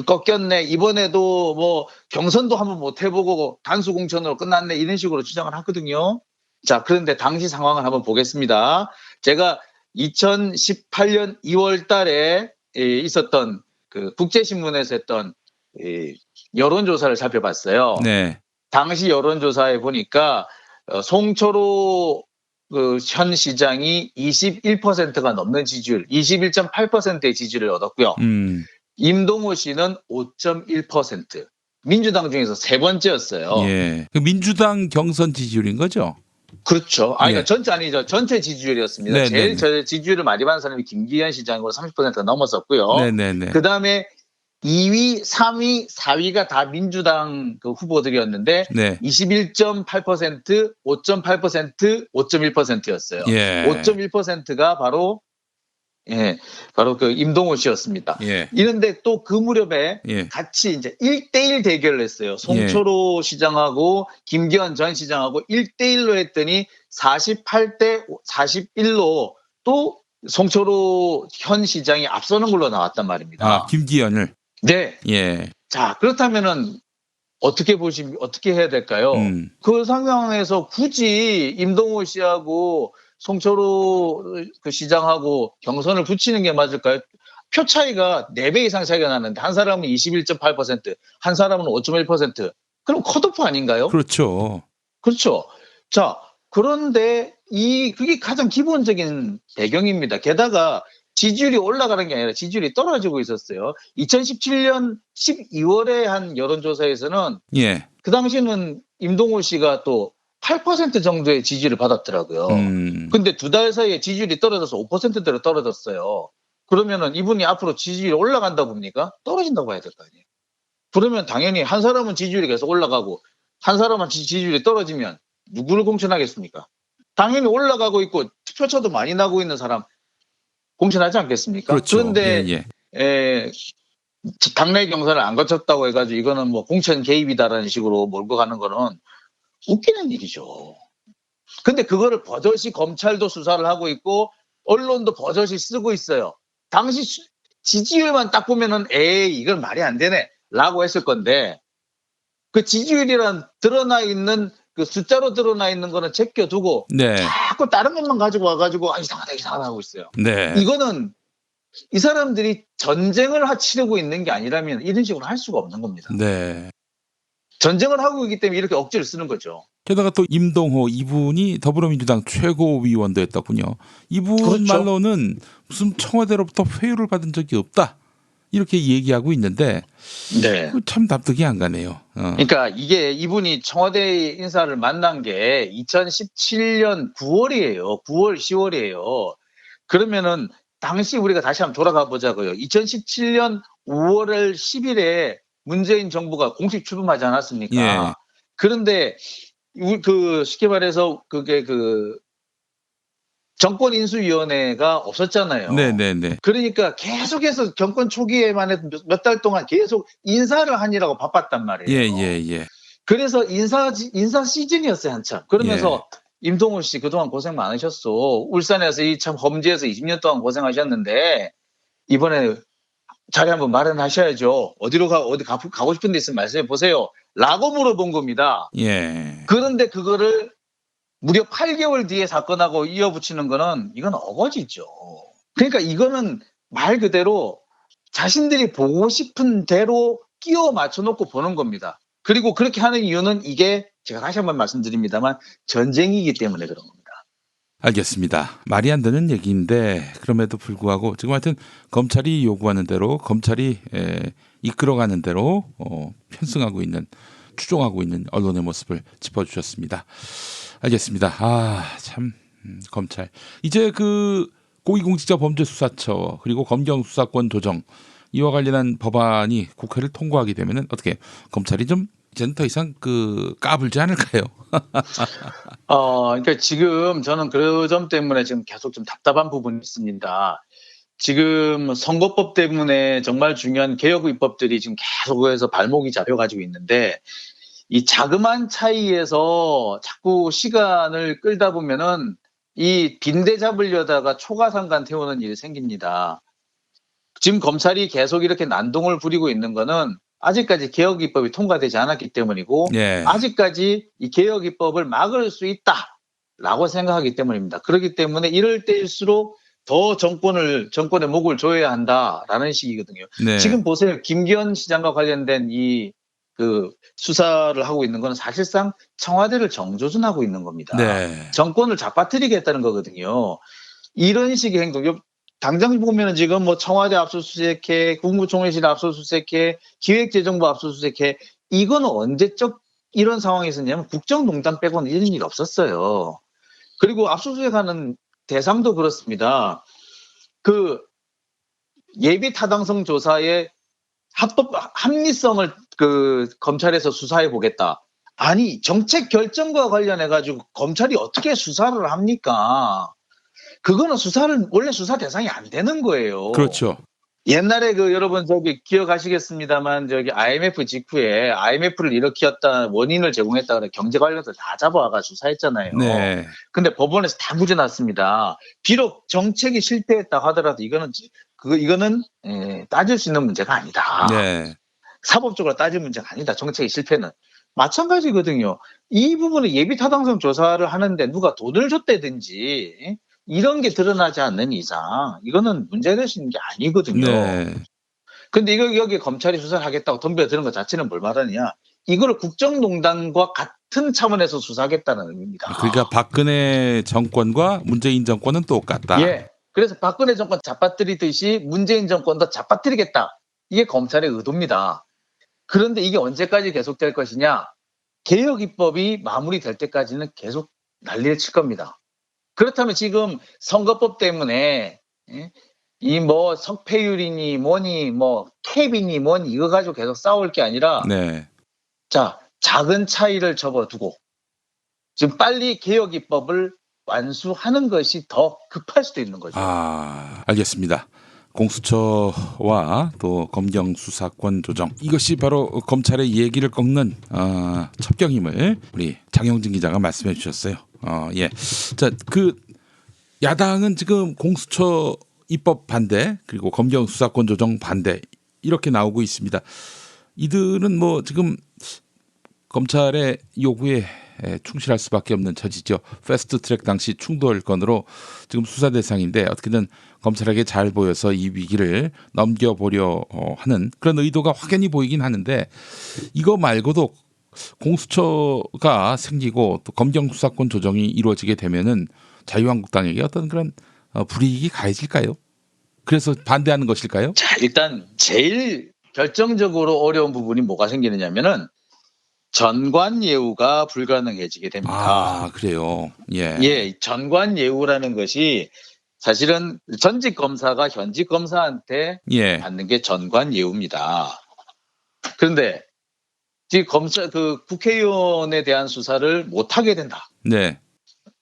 [SPEAKER 2] 꺾였네 이번에도 뭐 경선도 한번 못 해보고 단수 공천으로 끝났네 이런 식으로 주장을 하거든요. 자, 그런데 당시 상황을 한번 보겠습니다. 제가 2018년 2월 달에 있었던 그 국제신문에서 했던 여론조사를 살펴봤어요.
[SPEAKER 1] 네.
[SPEAKER 2] 당시 여론조사에 보니까 송철호 그 현 시장이 21%가 넘는 지지율, 21.8%의 지지를 얻었고요. 임동호 씨는 5.1%. 민주당 중에서 세 번째였어요.
[SPEAKER 1] 예. 그 민주당 경선 지지율인 거죠?
[SPEAKER 2] 그렇죠.
[SPEAKER 1] 예.
[SPEAKER 2] 전체 아니죠. 전체 지지율이었습니다.
[SPEAKER 1] 네네네.
[SPEAKER 2] 제일 지지율을 많이 받은 사람이 김기현 시장으로 30%가 넘었었고요.
[SPEAKER 1] 네네네.
[SPEAKER 2] 그 다음에 2위, 3위, 4위가 다 민주당 그 후보들이었는데
[SPEAKER 1] 네.
[SPEAKER 2] 21.8%, 5.8%, 5.1%였어요.
[SPEAKER 1] 예.
[SPEAKER 2] 5.1%가 바로 그 임동호 씨였습니다.
[SPEAKER 1] 예.
[SPEAKER 2] 이런데 또 그 무렵에
[SPEAKER 1] 예.
[SPEAKER 2] 같이 이제 1대1 대결을 했어요. 송철호 시장하고 김기현 전 시장하고 1대1로 했더니 48대 41로 또 송철호 현 시장이 앞서는 걸로 나왔단 말입니다.
[SPEAKER 1] 김기현을.
[SPEAKER 2] 네.
[SPEAKER 1] 예.
[SPEAKER 2] 자, 그렇다면은 어떻게 해야 될까요? 그 상황에서 굳이 임동호 씨하고 송철호 그 시장하고 경선을 붙이는 게 맞을까요? 표 차이가 4배 이상 차이가 나는데 한 사람은 21.8%, 한 사람은 5.1%. 그럼 컷오프 아닌가요?
[SPEAKER 1] 그렇죠.
[SPEAKER 2] 그렇죠. 자, 그런데 그게 가장 기본적인 배경입니다. 게다가 지지율이 올라가는 게 아니라 지지율이 떨어지고 있었어요. 2017년 12월에 한 여론조사에서는
[SPEAKER 1] 예.
[SPEAKER 2] 그 당시는 임동호 씨가 또 8% 정도의 지지를 받았더라고요. 근데 2달 사이에 지지율이 떨어져서 5%대로 떨어졌어요. 그러면은 이분이 앞으로 지지율이 올라간다고 봅니까? 떨어진다고 봐야 될 거 아니에요. 그러면 당연히 한 사람은 지지율이 계속 올라가고 한 사람은 지지율이 떨어지면 누구를 공천하겠습니까? 당연히 올라가고 있고 투표차도 많이 나고 있는 사람 공천하지 않겠습니까?
[SPEAKER 1] 그렇죠.
[SPEAKER 2] 그런데
[SPEAKER 1] 예,
[SPEAKER 2] 당내 경선을 안 거쳤다고 해가지고 이거는 뭐 공천 개입이다라는 식으로 몰고 가는 거는 웃기는 일이죠. 근데 그거를 버젓이 검찰도 수사를 하고 있고 언론도 버젓이 쓰고 있어요. 당시 지지율만 딱 보면은 에이 이건 말이 안 되네 라고 했을 건데 그 지지율이란 드러나 있는 그 숫자로 드러나 있는 거는 제껴두고
[SPEAKER 1] 네.
[SPEAKER 2] 자꾸 다른 것만 가지고 와가지고 이상하다 하고 있어요.
[SPEAKER 1] 네.
[SPEAKER 2] 이거는 이 사람들이 전쟁을 치르고 있는 게 아니라면 이런 식으로 할 수가 없는 겁니다.
[SPEAKER 1] 네.
[SPEAKER 2] 전쟁을 하고 있기 때문에 이렇게 억지를 쓰는 거죠.
[SPEAKER 1] 게다가 또 임동호 이분이 더불어민주당 최고위원도 했더군요. 이분
[SPEAKER 2] 그렇죠.
[SPEAKER 1] 말로는 무슨 청와대로부터 회유를 받은 적이 없다. 이렇게 얘기하고 있는데
[SPEAKER 2] 네.
[SPEAKER 1] 참 납득이 안 가네요.
[SPEAKER 2] 그러니까 이게 이분이 청와대 인사를 만난 게 2017년 9월이에요. 9월, 10월이에요. 그러면은 당시 우리가 다시 한번 돌아가 보자고요. 2017년 5월 10일에 문재인 정부가 공식 출범하지 않았습니까?
[SPEAKER 1] 예.
[SPEAKER 2] 그런데 그 쉽게 말해서 그게 그 정권 인수위원회가 없었잖아요.
[SPEAKER 1] 네네네.
[SPEAKER 2] 그러니까 계속해서 정권 초기에만 해도 몇 달 동안 계속 인사를 하느라고 바빴단 말이에요.
[SPEAKER 1] 예.
[SPEAKER 2] 그래서 인사 시즌이었어요, 한참. 그러면서 임동호 씨 그동안 고생 많으셨어. 울산에서 이 참 험지에서 20년 동안 고생하셨는데 이번에 자리 한번 마련하셔야죠. 어디 가고 싶은 데 있으면 말씀해 보세요. 라고 물어본 겁니다.
[SPEAKER 1] 예.
[SPEAKER 2] 그런데 그거를 무려 8개월 뒤에 사건하고 이어붙이는 거는 이건 어거지죠. 그러니까 이거는 말 그대로 자신들이 보고 싶은 대로 끼워 맞춰놓고 보는 겁니다. 그리고 그렇게 하는 이유는 이게 제가 다시 한번 말씀드립니다만 전쟁이기 때문에 그런 겁니다.
[SPEAKER 1] 알겠습니다. 말이 안 되는 얘기인데 그럼에도 불구하고 지금 하여튼 검찰이 요구하는 대로 검찰이 이끌어가는 대로 편승하고 있는 추종하고 있는 언론의 모습을 짚어주셨습니다. 알겠습니다. 참 검찰 이제 그 고위공직자범죄수사처 그리고 검경수사권 조정 이와 관련한 법안이 국회를 통과하게 되면은 어떻게 검찰이 좀 이제는 더 이상 그 까불지 않을까요?
[SPEAKER 2] 그러니까 지금 저는 그 점 때문에 지금 계속 좀 답답한 부분이 있습니다. 지금 선거법 때문에 정말 중요한 개혁 입법들이 지금 계속해서 발목이 잡혀가지고 있는데 이 자그마한 차이에서 자꾸 시간을 끌다 보면은 이 빈대 잡으려다가 초가상간 태우는 일이 생깁니다. 지금 검찰이 계속 이렇게 난동을 부리고 있는 거는 아직까지 개혁 입법이 통과되지 않았기 때문이고 아직까지 이 개혁 입법을 막을 수 있다라고 생각하기 때문입니다. 그렇기 때문에 이럴 때일수록 더 정권의 목을 조여야 한다라는 식이거든요.
[SPEAKER 1] 네.
[SPEAKER 2] 지금 보세요. 김기현 시장과 관련된 그 수사를 하고 있는 건 사실상 청와대를 정조준하고 있는 겁니다.
[SPEAKER 1] 네.
[SPEAKER 2] 정권을 잡아뜨리겠다는 거거든요. 이런 식의 행동, 당장 보면은 지금 뭐 청와대 압수수색해, 국무총리실 압수수색해, 기획재정부 압수수색해, 이거는 언제적 이런 상황이 있었냐면 국정농단 빼고는 이런 일이 없었어요. 그리고 압수수색하는 대상도 그렇습니다. 그 예비 타당성 조사의 합리성을 그 검찰에서 수사해 보겠다. 아니 정책 결정과 관련해 가지고 검찰이 어떻게 수사를 합니까? 그거는 원래 수사 대상이 안 되는 거예요.
[SPEAKER 1] 그렇죠.
[SPEAKER 2] 옛날에 여러분 기억하시겠습니다만 IMF 직후에 IMF를 일으켰다 원인을 제공했다 그래 경제 관련해서 다 잡아와가 수사했잖아요.
[SPEAKER 1] 네.
[SPEAKER 2] 근데 법원에서 다 무죄 났습니다. 비록 정책이 실패했다 하더라도 이거는 따질 수 있는 문제가 아니다.
[SPEAKER 1] 네.
[SPEAKER 2] 사법적으로 따질 문제가 아니다. 정책의 실패는. 마찬가지거든요. 이 부분은 예비 타당성 조사를 하는데 누가 돈을 줬다든지 이런 게 드러나지 않는 이상 이거는 문제될 수 있는 게 아니거든요.
[SPEAKER 1] 네.
[SPEAKER 2] 근데 이거 여기 검찰이 수사를 하겠다고 덤벼드는 것 자체는 뭘 말하느냐? 이거를 국정농단과 같은 차원에서 수사하겠다는 의미입니다.
[SPEAKER 1] 그러니까 박근혜 정권과 문재인 정권은 똑같다.
[SPEAKER 2] 예. 그래서 박근혜 정권 잡아뜨리듯이 문재인 정권도 잡아뜨리겠다. 이게 검찰의 의도입니다. 그런데 이게 언제까지 계속될 것이냐? 개혁 입법이 마무리될 때까지는 계속 난리를 칠 겁니다. 그렇다면 지금 선거법 때문에 이 뭐 석패율이니 뭐니 뭐 캡이니 뭐니 이거 가지고 계속 싸울 게 아니라
[SPEAKER 1] 네.
[SPEAKER 2] 자, 작은 차이를 접어두고 지금 빨리 개혁 입법을 완수하는 것이 더 급할 수도 있는 거죠.
[SPEAKER 1] 알겠습니다. 공수처와 또 검경 수사권 조정 이것이 바로 검찰의 얘기를 꺾는 첩경임을 우리 장영진 기자가 말씀해 주셨어요. 예. 자, 그 야당은 지금 공수처 입법 반대 그리고 검경 수사권 조정 반대 이렇게 나오고 있습니다. 이들은 뭐 지금 검찰의 요구에 충실할 수밖에 없는 처지죠. 패스트트랙 당시 충돌 건으로 지금 수사 대상인데 어떻게든 검찰에게 잘 보여서 이 위기를 넘겨보려 하는 그런 의도가 확연히 보이긴 하는데 이거 말고도 공수처가 생기고 또 검경 수사권 조정이 이루어지게 되면은 자유한국당에게 어떤 그런 불이익이 가해질까요? 그래서 반대하는 것일까요?
[SPEAKER 2] 자, 일단 제일 결정적으로 어려운 부분이 뭐가 생기느냐면은 전관 예우가 불가능해지게 됩니다.
[SPEAKER 1] 그래요. 예.
[SPEAKER 2] 예, 전관 예우라는 것이 사실은 전직 검사가 현직 검사한테
[SPEAKER 1] 예.
[SPEAKER 2] 받는 게 전관 예우입니다. 그런데 지금 국회의원에 대한 수사를 못 하게 된다.
[SPEAKER 1] 네.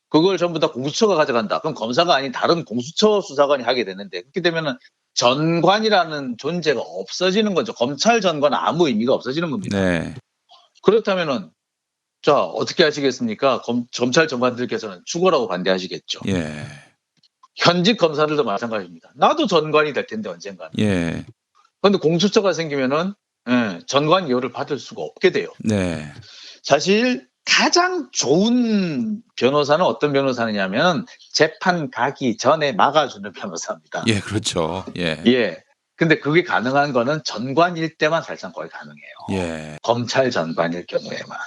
[SPEAKER 2] 그걸 전부 다 공수처가 가져간다. 그럼 검사가 아닌 다른 공수처 수사관이 하게 되는데 그렇게 되면은 전관이라는 존재가 없어지는 거죠. 검찰 전관은 아무 의미가 없어지는 겁니다.
[SPEAKER 1] 네.
[SPEAKER 2] 그렇다면은 자 어떻게 하시겠습니까? 검찰 전관들께서는 죽어라고 반대하시겠죠.
[SPEAKER 1] 예.
[SPEAKER 2] 현직 검사들도 마찬가지입니다. 나도 전관이 될 텐데 언젠가는.
[SPEAKER 1] 예.
[SPEAKER 2] 그런데 공수처가 생기면은 전관 예우를 받을 수가 없게 돼요.
[SPEAKER 1] 네.
[SPEAKER 2] 사실 가장 좋은 변호사는 어떤 변호사느냐면 재판 가기 전에 막아주는 변호사입니다.
[SPEAKER 1] 예, 그렇죠. 예.
[SPEAKER 2] 예. 근데 그게 가능한 거는 전관일 때만 사실상 거의 가능해요.
[SPEAKER 1] 예.
[SPEAKER 2] 검찰 전관일 경우에만.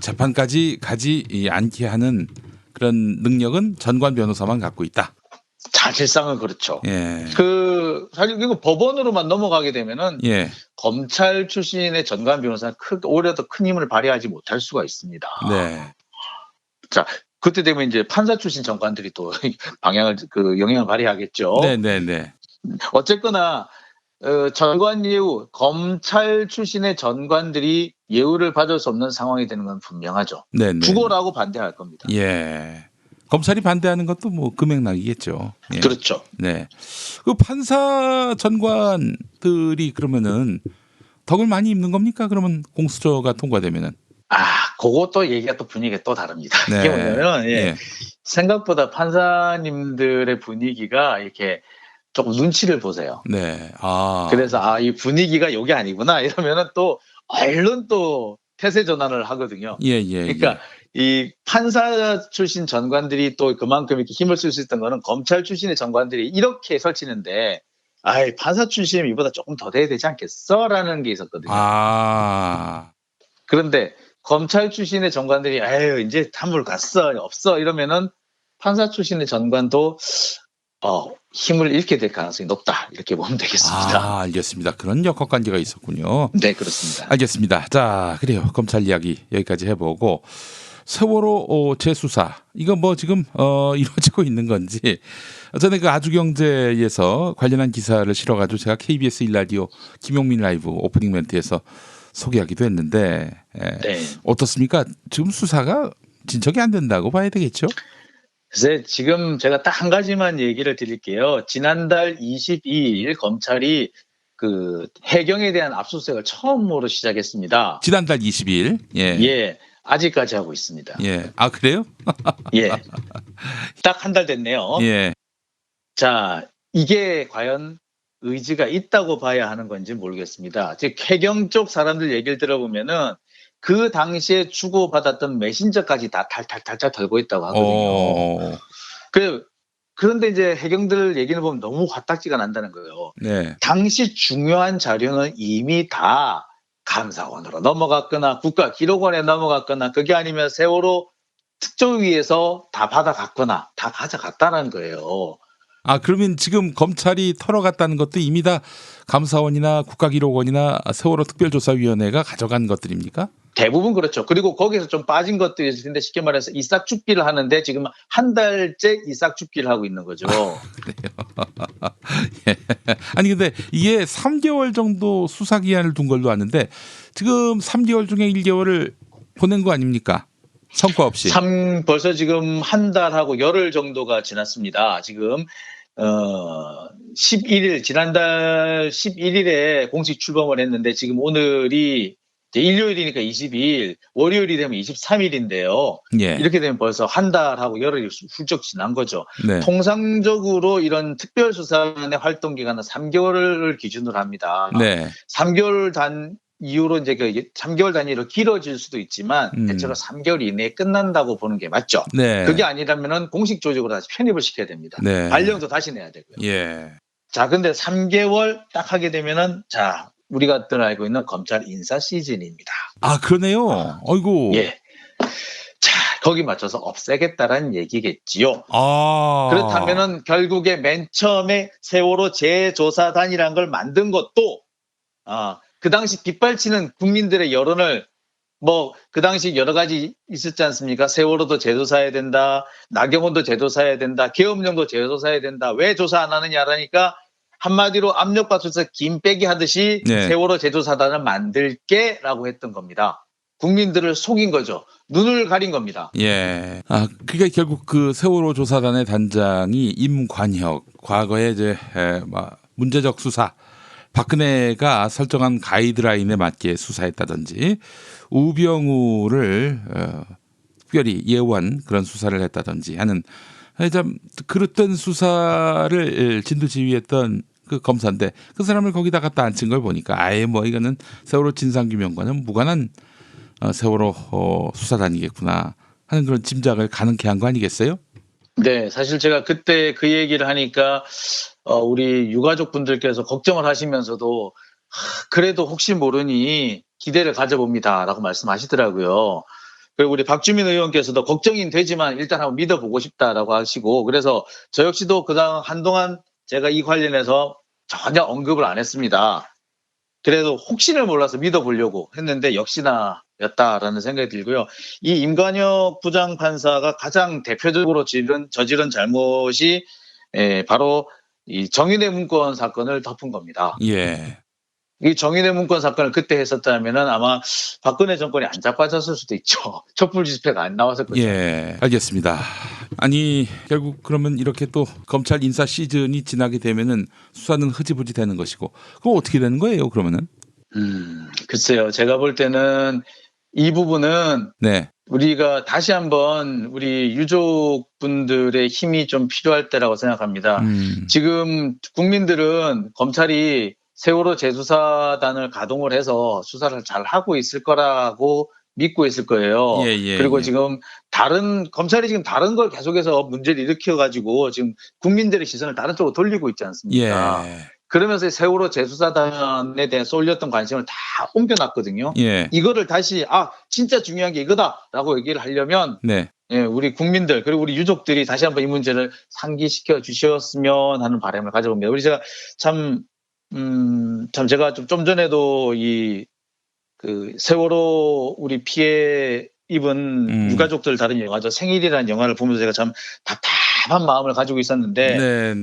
[SPEAKER 1] 재판까지 가지 않게 하는 그런 능력은 전관 변호사만 갖고 있다.
[SPEAKER 2] 사실상은 그렇죠.
[SPEAKER 1] 예.
[SPEAKER 2] 사실 이거 법원으로만 넘어가게 되면은
[SPEAKER 1] 예.
[SPEAKER 2] 검찰 출신의 전관 변호사는 오히려 더 큰 힘을 발휘하지 못할 수가 있습니다.
[SPEAKER 1] 네.
[SPEAKER 2] 자, 그때 되면 이제 판사 출신 전관들이 또 영향을 발휘하겠죠.
[SPEAKER 1] 네네네.
[SPEAKER 2] 어쨌거나 전관 예우, 검찰 출신의 전관들이 예우를 받을 수 없는 상황이 되는 건 분명하죠.
[SPEAKER 1] 네네.
[SPEAKER 2] 죽어라고 반대할 겁니다.
[SPEAKER 1] 예. 검찰이 반대하는 것도 뭐 금액락이겠죠. 예.
[SPEAKER 2] 그렇죠.
[SPEAKER 1] 네. 그 판사 전관들이 그러면은 덕을 많이 입는 겁니까? 그러면 공수처가 통과되면은.
[SPEAKER 2] 그것도 얘기가 또 분위기가 또 다릅니다.
[SPEAKER 1] 네.
[SPEAKER 2] 이게 뭐냐면
[SPEAKER 1] 예.
[SPEAKER 2] 생각보다 판사님들의 분위기가 이렇게 조금 눈치를 보세요.
[SPEAKER 1] 네.
[SPEAKER 2] 그래서 이 분위기가 요게 아니구나 이러면은 또 얼른 또 태세 전환을 하거든요.
[SPEAKER 1] 예.
[SPEAKER 2] 그러니까 이 판사 출신 전관들이 또 그만큼 이렇게 힘을 쓸 수 있던 거는 검찰 출신의 전관들이 이렇게 설치는데 판사 출신이면 이보다 조금 더 돼야 되지 않겠어라는 게 있었거든요. 그런데 검찰 출신의 전관들이 이제 탄물 갔어 없어 이러면은 판사 출신의 전관도 힘을 잃게 될 가능성이 높다 이렇게 보면 되겠습니다.
[SPEAKER 1] 알겠습니다. 그런 역학 관계가 있었군요.
[SPEAKER 2] 네, 그렇습니다.
[SPEAKER 1] 알겠습니다. 자, 그래요. 검찰 이야기 여기까지 해보고 세월호 재수사 이거 뭐 지금 이루어지고 있는 건지 전에 그 아주경제에서 관련한 기사를 실어가지고 제가 KBS 1라디오 김용민 라이브 오프닝 멘트에서 소개하기도 했는데
[SPEAKER 2] 네.
[SPEAKER 1] 어떻습니까? 지금 수사가 진척이 안 된다고 봐야 되겠죠?
[SPEAKER 2] 글쎄 지금 제가 딱 한 가지만 얘기를 드릴게요. 지난달 22일 검찰이 그 해경에 대한 압수수색을 처음으로 시작했습니다.
[SPEAKER 1] 지난달 22일.
[SPEAKER 2] 예. 아직까지 하고 있습니다.
[SPEAKER 1] 예. 그래요?
[SPEAKER 2] 예. 딱 한 달 됐네요.
[SPEAKER 1] 예.
[SPEAKER 2] 자, 이게 과연 의지가 있다고 봐야 하는 건지 모르겠습니다. 즉 해경 쪽 사람들 얘기를 들어보면은 그 당시에 주고받았던 메신저까지 다 탈탈탈탈 털고 있다고 하거든요. 그런데 이제 해경들 얘기를 보면 너무 화딱지가 난다는 거예요.
[SPEAKER 1] 네.
[SPEAKER 2] 당시 중요한 자료는 이미 다 감사원으로 넘어갔거나 국가기록원에 넘어갔거나 그게 아니면 세월호 특조위에서 다 받아갔거나 다 가져갔다는 거예요.
[SPEAKER 1] 아, 그러면 지금 검찰이 털어갔다는 것도 이미 다 감사원이나 국가기록원이나 세월호 특별조사위원회가 가져간 것들입니까?
[SPEAKER 2] 대부분 그렇죠. 그리고 거기서 좀 빠진 것들이 있을 텐데 쉽게 말해서 이싹죽기를 하는데 지금 한 달째 이싹죽기를 하고 있는 거죠.
[SPEAKER 1] 예. 아니 근데 이게 3개월 정도 수사 기한을 둔 걸로 아는데 지금 3개월 중에 1개월을 보낸 거 아닙니까? 성과 없이.
[SPEAKER 2] 벌써 지금 한 달하고 열흘 정도가 지났습니다. 지금 11일 지난달 11일에 공식 출범을 했는데 지금 오늘이 이제 일요일이니까 22일, 월요일이 되면 23일인데요.
[SPEAKER 1] 예.
[SPEAKER 2] 이렇게 되면 벌써 한 달하고 열흘이 훌쩍 지난 거죠.
[SPEAKER 1] 네.
[SPEAKER 2] 통상적으로 이런 특별수사관의 활동 기간은 3개월을 기준으로 합니다.
[SPEAKER 1] 네.
[SPEAKER 2] 3개월 이후로 이제 3개월 단위로 길어질 수도 있지만 대체로 3개월 이내에 끝난다고 보는 게 맞죠.
[SPEAKER 1] 네.
[SPEAKER 2] 그게 아니라면은 공식 조직으로 다시 편입을 시켜야 됩니다.
[SPEAKER 1] 네.
[SPEAKER 2] 발령도 다시 내야 되고요.
[SPEAKER 1] 예.
[SPEAKER 2] 자, 근데 3개월 딱 하게 되면은 자, 우리가 늘 알고 있는 검찰 인사 시즌입니다.
[SPEAKER 1] 아, 그러네요. 어이구.
[SPEAKER 2] 예. 자, 거기 맞춰서 없애겠다라는 얘기겠지요.
[SPEAKER 1] 아.
[SPEAKER 2] 그렇다면은 결국에 맨 처음에 세월호 재조사단이라는 걸 만든 것도 그 당시 빗발치는 국민들의 여론을 그 당시 여러 가지 있었지 않습니까? 세월호도 재조사해야 된다. 나경원도 재조사해야 된다. 계엄령도 재조사해야 된다. 왜 조사 안 하느냐라니까 한마디로 압력밥솥에서 김 빼기 하듯이
[SPEAKER 1] 네.
[SPEAKER 2] 세월호 재조사단을 만들게라고 했던 겁니다. 국민들을 속인 거죠. 눈을 가린 겁니다.
[SPEAKER 1] 예. 아, 그게 결국 그 세월호 조사단의 단장이 임관혁, 과거에 이제 문제적 수사, 박근혜가 설정한 가이드라인에 맞게 수사했다든지 우병우를 특별히 예우한 그런 수사를 했다든지 하는 참 그릇된 수사를 진두지휘했던 그 검사인데 그 사람을 거기다 갖다 앉힌 걸 보니까 아예 이거는 세월호 진상규명과는 무관한 세월호 수사단이겠구나 하는 그런 짐작을 가능케 한 거 아니겠어요?
[SPEAKER 2] 네, 사실 제가 그때 그 얘기를 하니까 우리 유가족 분들께서 걱정을 하시면서도 그래도 혹시 모르니 기대를 가져봅니다라고 말씀하시더라고요. 그리고 우리 박주민 의원께서도 걱정이 되지만 일단 한번 믿어보고 싶다라고 하시고 그래서 저 역시도 그다음 한동안 제가 이 관련해서 전혀 언급을 안 했습니다. 그래도 혹시를 몰라서 믿어보려고 했는데 역시나 였다라는 생각이 들고요. 이 임관혁 부장판사가 가장 대표적으로 저지른 잘못이 바로 이 정윤회 문건 사건을 덮은 겁니다.
[SPEAKER 1] 예.
[SPEAKER 2] 이 정윤회 문건 사건을 그때 했었다면은 아마 박근혜 정권이 안 자빠졌을 수도 있죠. 촛불 집회가 안 나왔을 거죠.
[SPEAKER 1] 예, 알겠습니다. 아니 결국 그러면 이렇게 또 검찰 인사 시즌이 지나게 되면은 수사는 흐지부지 되는 것이고 그럼 어떻게 되는 거예요? 그러면은?
[SPEAKER 2] 글쎄요. 제가 볼 때는 이 부분은
[SPEAKER 1] 네.
[SPEAKER 2] 우리가 다시 한번 우리 유족분들의 힘이 좀 필요할 때라고 생각합니다. 지금 국민들은 검찰이 세월호 재수사단을 가동을 해서 수사를 잘 하고 있을 거라고 믿고 있을 거예요. 그리고 지금 검찰이 지금 다른 걸 계속해서 문제를 일으켜가지고 지금 국민들의 시선을 다른 쪽으로 돌리고 있지 않습니까? 그러면서 세월호 재수사단에 대해 쏠렸던 관심을 다 옮겨놨거든요. 이거를 다시 진짜 중요한 게 이거다라고 얘기를 하려면 우리 국민들 그리고 우리 유족들이 다시 한번 이 문제를 상기시켜 주셨으면 하는 바람을 가져봅니다. 우리 제가 참 제가 좀 전에도 그 세월호 우리 피해 입은 유가족들 다른 영화죠. 생일이라는 영화를 보면서 제가 참 답답한 마음을 가지고 있었는데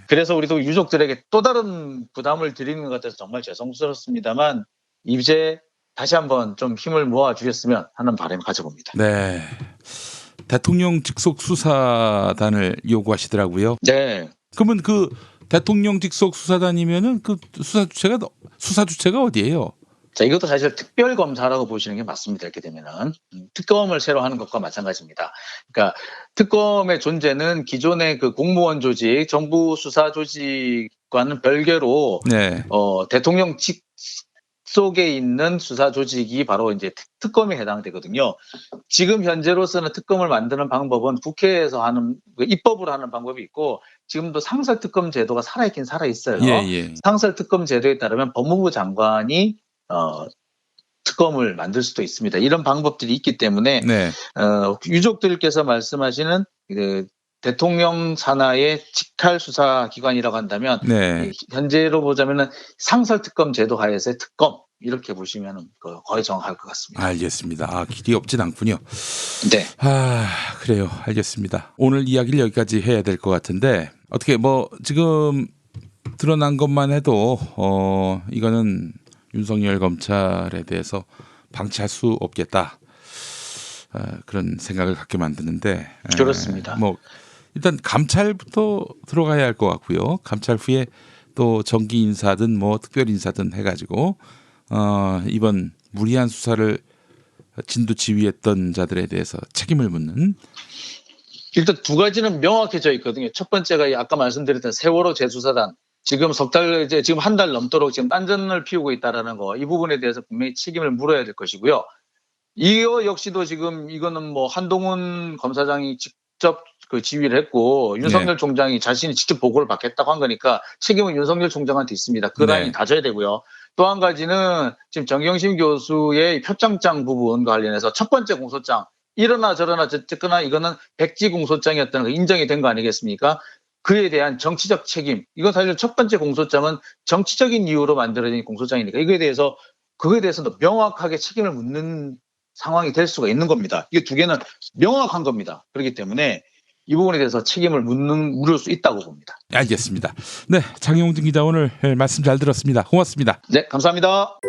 [SPEAKER 2] 그래서 우리도 유족들에게 또 다른 부담을 드리는 것 같아서 정말 죄송스럽습니다만 이제 다시 한번 좀 힘을 모아 주셨으면 하는 바람을 가져봅니다.
[SPEAKER 1] 네. 대통령 직속 수사단을 요구하시더라고요.
[SPEAKER 2] 네.
[SPEAKER 1] 그러면 그 대통령 직속 수사단이면은 그 수사 주체가 어디예요?
[SPEAKER 2] 자, 이것도 사실 특별검사라고 보시는 게 맞습니다. 이렇게 되면은 특검을 새로 하는 것과 마찬가지입니다. 그러니까 특검의 존재는 기존의 그 공무원 조직, 정부 수사 조직과는 별개로 대통령 직속 속에 있는 수사 조직이 바로 이제 특검에 해당되거든요. 지금 현재로서는 특검을 만드는 방법은 국회에서 하는 입법으로 하는 방법이 있고 지금도 상설특검 제도가 살아있긴 살아있어요.
[SPEAKER 1] 예.
[SPEAKER 2] 상설특검 제도에 따르면 법무부 장관이 특검을 만들 수도 있습니다. 이런 방법들이 있기 때문에
[SPEAKER 1] 네.
[SPEAKER 2] 유족들께서 말씀하시는 그 대통령 산하의 직할 수사기관이라고 한다면
[SPEAKER 1] 네.
[SPEAKER 2] 현재로 보자면은 상설특검 제도 하에서의 특검 이렇게 보시면 거의 정확할 것 같습니다.
[SPEAKER 1] 알겠습니다. 아, 길이 없진 않군요.
[SPEAKER 2] 네.
[SPEAKER 1] 아, 그래요. 알겠습니다. 오늘 이야기를 여기까지 해야 될 것 같은데 어떻게 뭐 지금 드러난 것만 해도 이거는 윤석열 검찰에 대해서 방치할 수 없겠다. 그런 생각을 갖게 만드는데
[SPEAKER 2] 그렇습니다.
[SPEAKER 1] 뭐 일단 감찰부터 들어가야 할 것 같고요. 감찰 후에 또 정기 인사든 뭐 특별 인사든 해가지고 이번 무리한 수사를 진두지휘했던 자들에 대해서 책임을 묻는.
[SPEAKER 2] 일단 두 가지는 명확해져 있거든요. 첫 번째가 아까 말씀드렸던 세월호 재수사단 지금 지금 한 달 넘도록 지금 딴전을 피우고 있다라는 거 이 부분에 대해서 분명히 책임을 물어야 될 것이고요. 이거 역시도 지금 이거는 뭐 한동훈 검사장이 직접 그 지휘를 했고 윤석열 총장이 자신이 직접 보고를 받겠다고 한 거니까 책임은 윤석열 총장한테 있습니다. 그 라인이 다져야 되고요. 또 한 가지는 지금 정경심 교수의 표창장 부분과 관련해서 첫 번째 공소장 이러나 저러나 저쨌거나 이거는 백지 공소장이었다는 거 인정이 된 거 아니겠습니까? 그에 대한 정치적 책임. 이건 사실 첫 번째 공소장은 정치적인 이유로 만들어진 공소장이니까 그거에 대해서도 명확하게 책임을 묻는 상황이 될 수가 있는 겁니다. 이게 두 개는 명확한 겁니다. 그렇기 때문에 이 부분에 대해서 책임을 물을 수 있다고 봅니다.
[SPEAKER 1] 알겠습니다. 네, 장영진 기자 오늘 말씀 잘 들었습니다. 고맙습니다.
[SPEAKER 2] 네, 감사합니다.